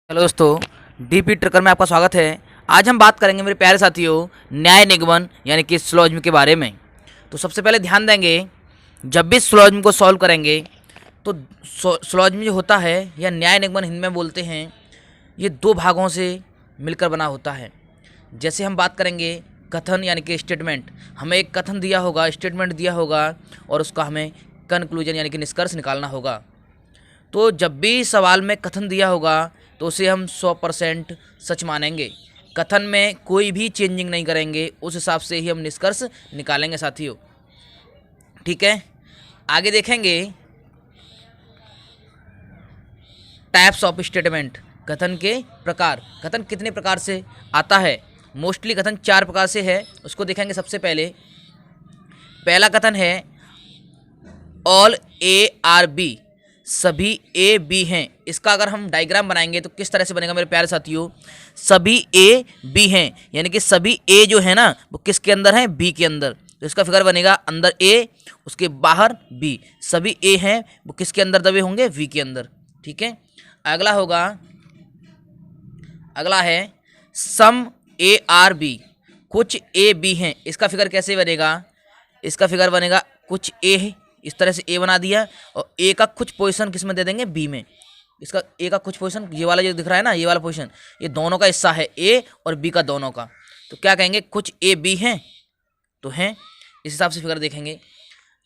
Hello दोस्तों, DP trucker में आपका स्वागत है। आज हम बात करेंगे मेरे प्यारे साथियों न्याय निगमन यानी कि सिलोजिज्म के बारे में। तो सबसे पहले ध्यान देंगे, जब भी सिलोजिज्म को सॉल्व करेंगे तो सिलोजिज्म जो होता है या न्याय निगमन हिंदी में बोलते हैं, ये दो भागों से मिलकर बना होता है। जैसे हम बात करेंगे कथन यानी कि स्टेटमेंट, हमें एक कथन दिया होगा, स्टेटमेंट दिया होगा और उसका हमें कंक्लूजन यानी कि निष्कर्ष निकालना होगा। तो जब भी सवाल में कथन दिया होगा तो उसे हम 100% सच मानेंगे, कथन में कोई भी चेंजिंग नहीं करेंगे, उस हिसाब से ही हम निष्कर्ष निकालेंगे साथियों। ठीक है, आगे देखेंगे टाइप्स ऑफ स्टेटमेंट, कथन के प्रकार। कथन कितने प्रकार से आता है? मोस्टली कथन 4 प्रकार से है, उसको देखेंगे। सबसे पहले पहला कथन है ऑल ए आर बी, सभी ए बी हैं। इसका अगर हम डायग्राम बनाएंगे तो किस तरह से बनेगा मेरे प्यारे साथियों? सभी ए बी हैं यानी कि सभी ए जो है ना वो किसके अंदर है? बी के अंदर। तो इसका फिगर बनेगा अंदर ए, उसके बाहर बी। सभी ए हैं वो किसके अंदर दबे होंगे? वी के अंदर। ठीक है, अगला होगा, अगला है सम ए आर बी, कुछ ए बी हैं। इसका फिगर कैसे बनेगा? इसका फिगर बनेगा कुछ ए है, इस तरह से ए बना दिया और ए का कुछ पोजीशन किस में दे देंगे? बी में। इसका ए का कुछ पोजीशन, ये वाला जो दिख रहा है ना, ये वाला पोजीशन, ये दोनों का हिस्सा है, ए और बी का दोनों का। तो क्या कहेंगे? कुछ ए बी हैं तो हैं, इस हिसाब से फिगर देखेंगे।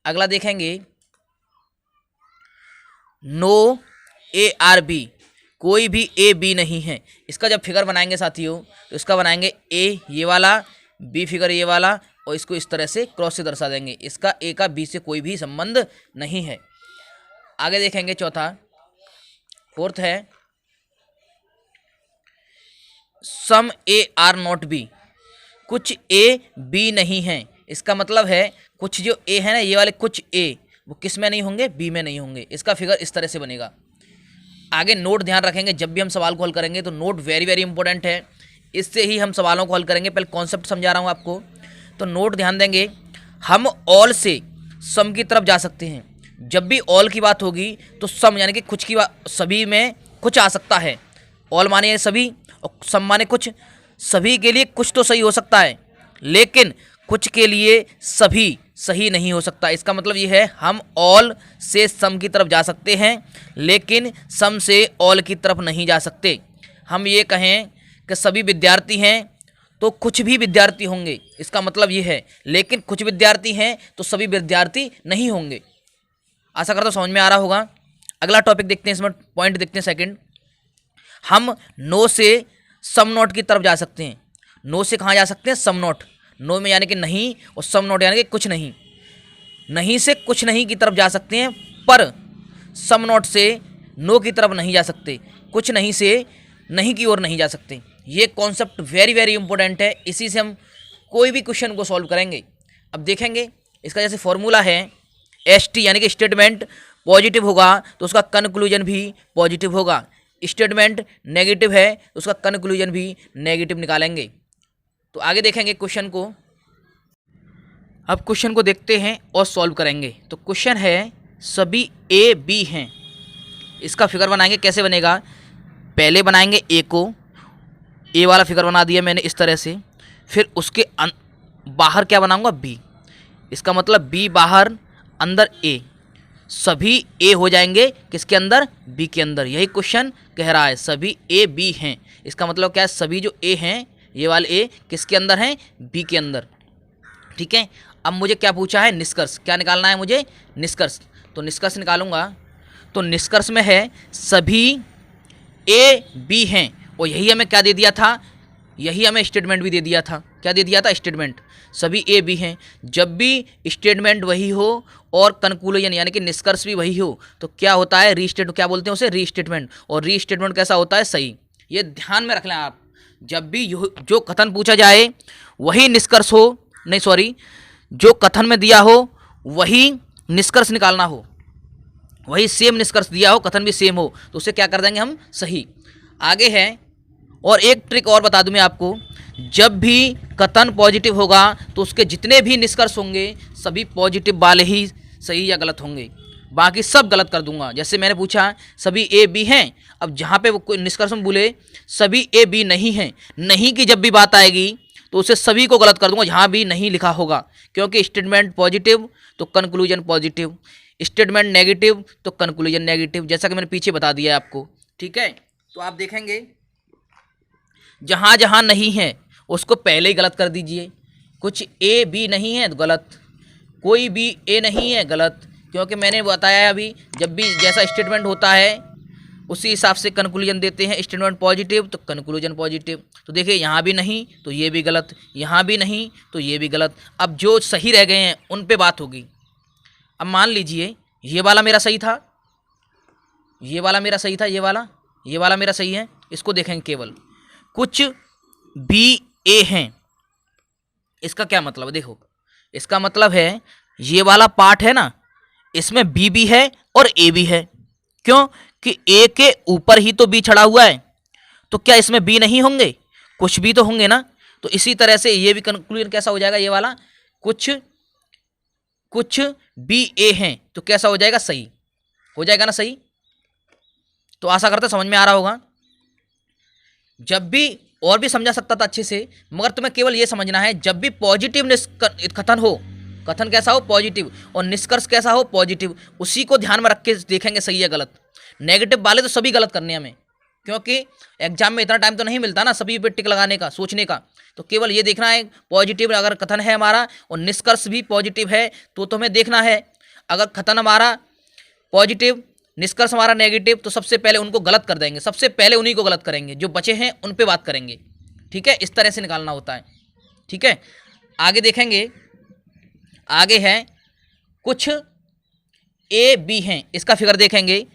अगला देखेंगे नो ए आर बी, कोई भी ए बी नहीं है। इसका जब फिगर बनाएंगे साथियों तो इसका बनाएंगे ए ये वाला, बी फिगर ये वाला, और इसको इस तरह से क्रॉस से दर्शा देंगे। इसका ए का बी से कोई भी संबंध नहीं है। आगे देखेंगे चौथा, फोर्थ है सम ए आर नॉट बी, कुछ ए बी नहीं है। इसका मतलब है कुछ जो ए है ना, ये वाले कुछ ए वो किस में नहीं होंगे? बी में नहीं होंगे। इसका फिगर इस तरह से बनेगा। आगे नोट ध्यान रखेंगे, जब भी हम सवाल को हल करेंगे तो नोट वेरी वेरी इंपॉर्टेंट है, इससे ही हम सवालों को हल करेंगे। पहले कॉन्सेप्ट समझा रहा हूँ आपको, तो नोट ध्यान देंगे। हम ऑल से सम की तरफ जा सकते हैं। जब भी ऑल की बात होगी तो सम यानी कि कुछ की बात, सभी में कुछ आ सकता है। ऑल माने सभी और सम माने कुछ। सभी के लिए कुछ तो सही हो सकता है, लेकिन कुछ के लिए सभी सही नहीं हो सकता। इसका मतलब ये है हम ऑल से सम की तरफ जा सकते हैं, लेकिन सम से ऑल की तरफ नहीं जा सकते। हम ये कहें कि सभी विद्यार्थी हैं तो कुछ भी विद्यार्थी होंगे, इसका मतलब ये है, लेकिन कुछ विद्यार्थी हैं तो सभी विद्यार्थी नहीं होंगे। आशा करता हूँ समझ में आ रहा होगा। अगला टॉपिक देखते हैं, इसमें पॉइंट देखते हैं सेकंड। हम नो से सम नोट की तरफ जा सकते हैं। नो से कहाँ जा सकते हैं? सम नोट। नो में यानी कि नहीं और सम नोट यानी कि कुछ नहीं। नहीं से कुछ नहीं की तरफ जा सकते हैं, पर सम नोट से नो की तरफ नहीं जा सकते, कुछ नहीं से नहीं की ओर नहीं जा सकते। ये कॉन्सेप्ट वेरी वेरी इंपॉर्टेंट है, इसी से हम कोई भी क्वेश्चन को सॉल्व करेंगे। अब देखेंगे इसका जैसे फॉर्मूला है एसटी यानी कि स्टेटमेंट पॉजिटिव होगा तो उसका कंक्लूजन भी पॉजिटिव होगा। स्टेटमेंट नेगेटिव है तो उसका कंक्लूजन भी नेगेटिव निकालेंगे। तो आगे देखेंगे क्वेश्चन को। अब क्वेश्चन को देखते हैं और सॉल्व करेंगे। तो क्वेश्चन है सभी ए बी हैं। इसका फिगर बनाएंगे, कैसे बनेगा? पहले बनाएंगे ए को, ए वाला फिगर बना दिया मैंने इस तरह से, फिर उसके बाहर क्या बनाऊंगा? बी। इसका मतलब बी बाहर, अंदर ए, सभी ए हो जाएंगे किसके अंदर? बी के अंदर। यही क्वेश्चन कह रहा है, सभी ए बी हैं। इसका मतलब क्या है? सभी जो ए हैं, ये वाले ए किसके अंदर हैं? बी के अंदर। ठीक है, अब मुझे क्या पूछा है? निष्कर्ष। क्या निकालना है मुझे? निष्कर्ष। तो निष्कर्ष निकालूंगा। तो निष्कर्ष में है सभी ए बी हैं, और यही हमें क्या दे दिया था? यही हमें स्टेटमेंट भी दे दिया था। क्या दे दिया था? स्टेटमेंट। सभी ए बी हैं। जब भी स्टेटमेंट वही हो और कंक्लूजन यानी कि निष्कर्ष भी वही हो तो क्या होता है? रीस्टेट, क्या बोलते हैं उसे? रीस्टेटमेंट। और रीस्टेटमेंट कैसा होता है? सही। ये ध्यान में रख लें आप, जब भी जो कथन पूछा जाए वही निष्कर्ष हो, नहीं सॉरी, जो कथन में दिया हो वही निष्कर्ष निकालना हो, वही सेम निष्कर्ष दिया हो, कथन भी सेम हो, तो उसे क्या कर देंगे हम? सही। आगे है, और एक ट्रिक और बता दूं मैं आपको, जब भी कथन पॉजिटिव होगा तो उसके जितने भी निष्कर्ष होंगे सभी पॉजिटिव वाले ही सही या गलत होंगे। बाकी सब गलत कर दूंगा। जैसे मैंने पूछा सभी ए बी हैं, अब जहाँ पे वो कोई निष्कर्ष में बोले सभी ए बी नहीं हैं, नहीं की जब भी बात आएगी तो उसे सभी को गलत कर दूंगा जहाँ भी नहीं लिखा होगा, क्योंकि स्टेटमेंट पॉजिटिव तो कंक्लूजन पॉजिटिव, स्टेटमेंट नेगेटिव तो कंक्लूजन नेगेटिव, जैसा कि मैंने पीछे बता दिया है आपको। ठीक है, तो आप देखेंगे जहाँ जहाँ नहीं है उसको पहले ही गलत कर दीजिए। कुछ ए बी नहीं है तो गलत, कोई भी ए नहीं है गलत, क्योंकि मैंने बताया अभी जब भी जैसा स्टेटमेंट होता है उसी हिसाब से कंक्लूजन देते हैं। स्टेटमेंट पॉजिटिव तो कंक्लूजन पॉजिटिव। तो देखिए यहाँ भी नहीं तो ये भी गलत, यहाँ भी नहीं तो ये भी गलत। अब जो सही रह गए हैं उन पे बात होगी। अब मान लीजिए ये वाला मेरा सही था, ये वाला मेरा सही था, ये वाला मेरा सही है। इसको देखेंगे केवल कुछ बी ए हैं, इसका क्या मतलब है? देखो इसका मतलब है ये वाला पार्ट है ना, इसमें बी भी है और ए भी है। क्यों कि ए के ऊपर ही तो बी चढ़ा हुआ है, तो क्या इसमें बी नहीं होंगे? कुछ भी तो होंगे ना। तो इसी तरह से ये भी कंक्लूजन कैसा हो जाएगा, ये वाला कुछ बी ए हैं तो कैसा हो जाएगा? सही हो जाएगा ना, सही। तो आशा करता समझ में आ रहा होगा। जब भी और भी समझा सकता था अच्छे से, मगर तुम्हें केवल ये समझना है जब भी पॉजिटिव कथन हो, कथन कैसा हो? पॉजिटिव, और निष्कर्ष कैसा हो? पॉजिटिव, उसी को ध्यान में रख के देखेंगे सही है गलत। नेगेटिव वाले तो सभी गलत करने हमें, क्योंकि एग्जाम में इतना टाइम तो नहीं मिलता ना सभी पे टिक लगाने का, सोचने का। तो केवल ये देखना है पॉजिटिव अगर कथन है हमारा और निष्कर्ष भी पॉजिटिव है तो तुम्हें देखना है। अगर कथन हमारा पॉजिटिव, निष्कर्ष हमारा नेगेटिव, तो सबसे पहले उनको गलत कर देंगे, सबसे पहले उन्हीं को गलत करेंगे, जो बचे हैं उन पे बात करेंगे। ठीक है, इस तरह से निकालना होता है। ठीक है, आगे देखेंगे, आगे है कुछ ए बी हैं, इसका फिगर देखेंगे।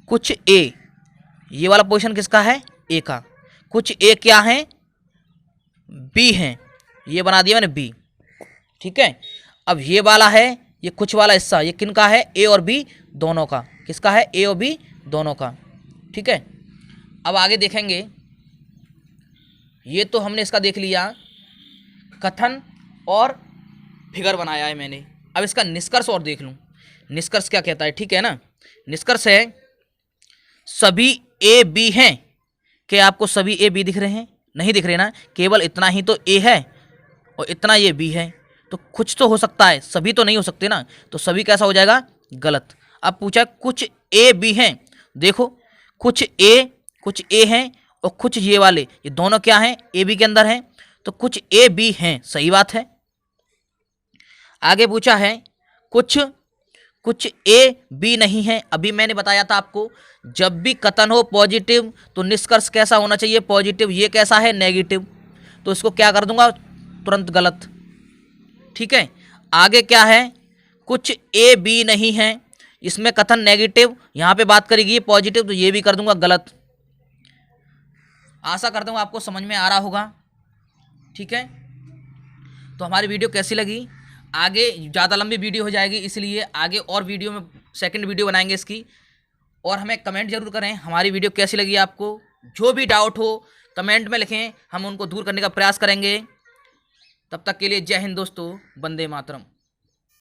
कुछ ए, ये वाला पोजीशन किसका है? ए का। कुछ ए क्या है? बी हैं, ये बना दिया मैंने बी। ठीक है, अब ये वाला है, ये कुछ वाला हिस्सा, ये किन का है? ए और बी दोनों का। किसका है? ए और बी दोनों का। ठीक है, अब आगे देखेंगे, ये तो हमने इसका देख लिया, कथन और फिगर बनाया है मैंने। अब इसका निष्कर्ष और देख लूँ, निष्कर्ष क्या कहता है। ठीक है ना, निष्कर्ष है सभी ए बी हैं। क्या आपको सभी ए बी दिख रहे हैं? नहीं दिख रहे ना, केवल इतना ही तो ए है और इतना ये बी है, तो कुछ तो हो सकता है, सभी तो नहीं हो सकते ना। तो सभी कैसा हो जाएगा? गलत। अब पूछा कुछ ए बी हैं, देखो कुछ ए हैं और कुछ ये वाले, ये दोनों क्या हैं? ए बी के अंदर हैं, तो कुछ ए बी हैं, सही बात है। आगे पूछा है कुछ ए बी नहीं है। अभी मैंने बताया था आपको जब भी कथन हो पॉजिटिव तो निष्कर्ष कैसा होना चाहिए? पॉजिटिव। ये कैसा है? नेगेटिव। तो इसको क्या कर दूंगा? तुरंत गलत। ठीक है, आगे क्या है? कुछ ए बी नहीं है, इसमें कथन नेगेटिव, यहाँ पे बात करेगी पॉजिटिव, तो ये भी कर दूंगा गलत। आशा करता हूँ आपको समझ में आ रहा होगा। ठीक है, तो हमारी वीडियो कैसी लगी? आगे ज़्यादा लंबी वीडियो हो जाएगी, इसलिए आगे और वीडियो में सेकंड वीडियो बनाएंगे इसकी। और हमें कमेंट जरूर करें हमारी वीडियो कैसी लगी आपको। जो भी डाउट हो कमेंट में लिखें, हम उनको दूर करने का प्रयास करेंगे। तब तक के लिए जय हिंद दोस्तों, वंदे मातरम।